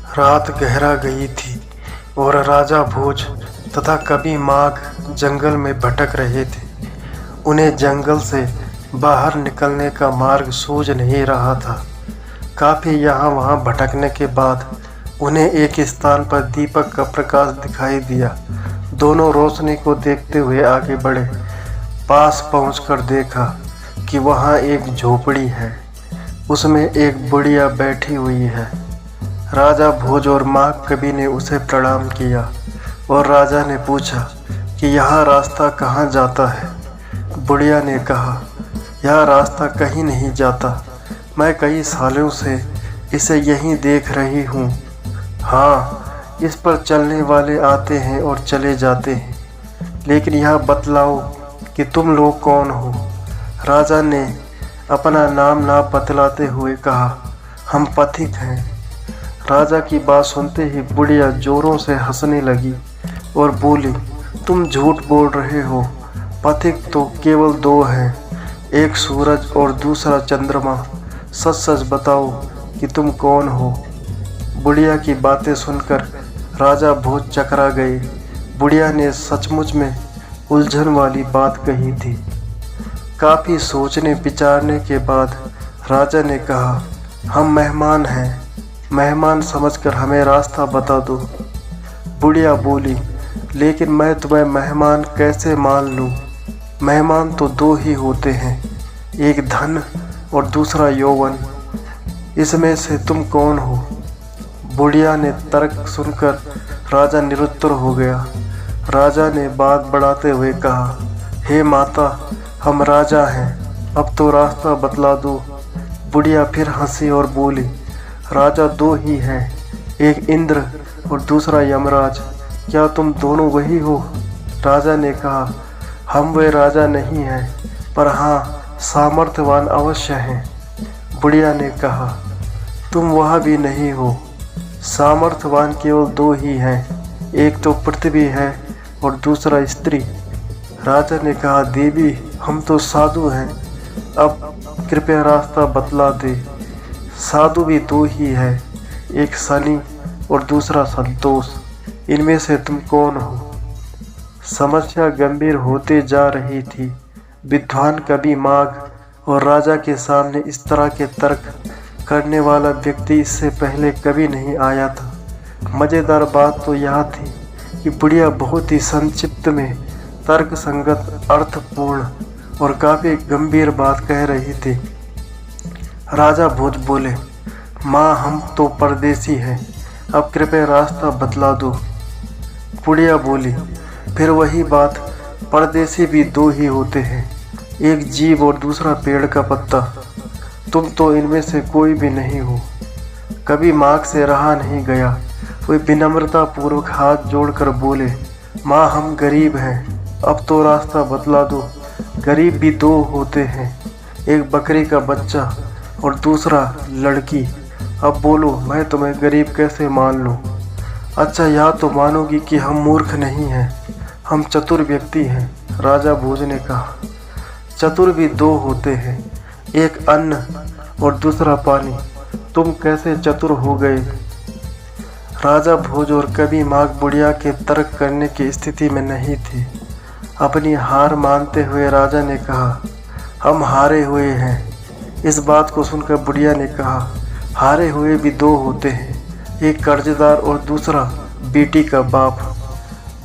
रात गहरा गई थी और राजा भोज तथा कवि माघ जंगल में भटक रहे थे। उन्हें जंगल से बाहर निकलने का मार्ग सूझ नहीं रहा था। काफ़ी यहाँ वहाँ भटकने के बाद उन्हें एक स्थान पर दीपक का प्रकाश दिखाई दिया। दोनों रोशनी को देखते हुए आगे बढ़े। पास पहुंचकर देखा कि वहाँ एक झोपड़ी है, उसमें एक बुढ़िया बैठी हुई है। राजा भोज और माघ कवि ने उसे प्रणाम किया और राजा ने पूछा कि यह रास्ता कहाँ जाता है। बुढ़िया ने कहा, यह रास्ता कहीं नहीं जाता, मैं कई सालों से इसे यहीं देख रही हूँ। हाँ, इस पर चलने वाले आते हैं और चले जाते हैं, लेकिन यह बतलाओ कि तुम लोग कौन हो। राजा ने अपना नाम ना बतलाते हुए कहा, हम पथिक हैं। राजा की बात सुनते ही बुढ़िया जोरों से हंसने लगी और बोली, तुम झूठ बोल रहे हो, पथिक तो केवल दो हैं, एक सूरज और दूसरा चंद्रमा। सच सच बताओ कि तुम कौन हो। बुढ़िया की बातें सुनकर राजा भोज चकरा गए। बुढ़िया ने सचमुच में उलझन वाली बात कही थी। काफ़ी सोचने विचारने के बाद राजा ने कहा, हम मेहमान हैं, मेहमान समझकर हमें रास्ता बता दो। बुढ़िया बोली, लेकिन मैं तुम्हें मेहमान कैसे मान लूँ। मेहमान तो दो ही होते हैं, एक धन और दूसरा यौवन। इसमें से तुम कौन हो। बुढ़िया ने तर्क सुनकर राजा निरुत्तर हो गया। राजा ने बात बढ़ाते हुए कहा, हे माता, हम राजा हैं, अब तो रास्ता बतला दो। बुढ़िया फिर हंसी और बोली, राजा दो ही हैं, एक इंद्र और दूसरा यमराज। क्या तुम दोनों वही हो। राजा ने कहा, हम वे राजा नहीं हैं, पर हाँ सामर्थ्यवान अवश्य हैं। बुढ़िया ने कहा, तुम वह भी नहीं हो, सामर्थ्यवान केवल दो ही हैं, एक तो पृथ्वी है और दूसरा स्त्री। राजा ने कहा, देवी, हम तो साधु हैं, अब कृपया रास्ता बतला दे। साधु भी दो ही है, एक शनि और दूसरा संतोष। इनमें से तुम कौन हो। समस्या गंभीर होते जा रही थी। विद्वान कवि माघ और राजा के सामने इस तरह के तर्क करने वाला व्यक्ति इससे पहले कभी नहीं आया था। मज़ेदार बात तो यह थी कि बुढ़िया बहुत ही संक्षिप्त में तर्क संगत, अर्थपूर्ण और काफ़ी गंभीर बात कह रही थी। राजा भोज बोले, माँ, हम तो परदेसी हैं, अब कृपया रास्ता बतला दो। बुढ़िया बोली, फिर वही बात, परदेसी भी दो ही होते हैं, एक जीव और दूसरा पेड़ का पत्ता। तुम तो इनमें से कोई भी नहीं हो। कभी माघ से रहा नहीं गया। वे विनम्रता पूर्वक हाथ जोड़कर बोले, माँ, हम गरीब हैं, अब तो रास्ता बतला दो। गरीब भी दो होते हैं, एक बकरी का बच्चा और दूसरा लड़की। अब बोलो, मैं तुम्हें गरीब कैसे मान लूँ। अच्छा, या तो मानोगी कि हम मूर्ख नहीं हैं, हम चतुर व्यक्ति हैं। राजा भोज ने कहा, चतुर भी दो होते हैं, एक अन्न और दूसरा पानी। तुम कैसे चतुर हो गए। राजा भोज और कवि माघ बुढ़िया के तर्क करने की स्थिति में नहीं थे। अपनी हार मानते हुए राजा ने कहा, हम हारे हुए हैं। इस बात को सुनकर बुढ़िया ने कहा, हारे हुए भी दो होते हैं, एक कर्जदार और दूसरा बेटी का बाप।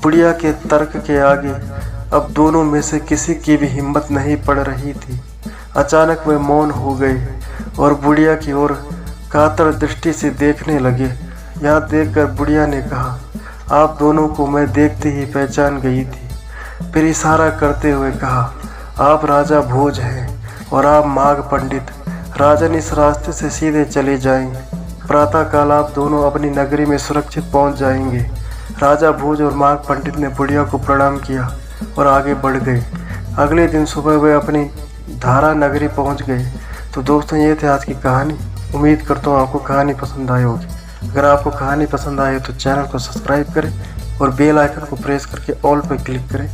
बुढ़िया के तर्क के आगे अब दोनों में से किसी की भी हिम्मत नहीं पड़ रही थी। अचानक वे मौन हो गए और बुढ़िया की ओर कातर दृष्टि से देखने लगे। यह देखकर बुढ़िया ने कहा, आप दोनों को मैं देखते ही पहचान गई थी। फिर इशारा करते हुए कहा, आप राजा भोज हैं और आप माघ पंडित। राजन इस रास्ते से सीधे चले जाएं। प्रातःकाल आप दोनों अपनी नगरी में सुरक्षित पहुंच जाएंगे। राजा भोज और माघ पंडित ने बुढ़िया को प्रणाम किया और आगे बढ़ गए। अगले दिन सुबह वे अपनी धारा नगरी पहुंच गए। तो दोस्तों, ये थी आज की कहानी। उम्मीद करता हूँ आपको कहानी पसंद आई होगी। अगर आपको कहानी पसंद आए तो चैनल को सब्सक्राइब करें और बेल आइकन को प्रेस करके ऑल पर क्लिक करें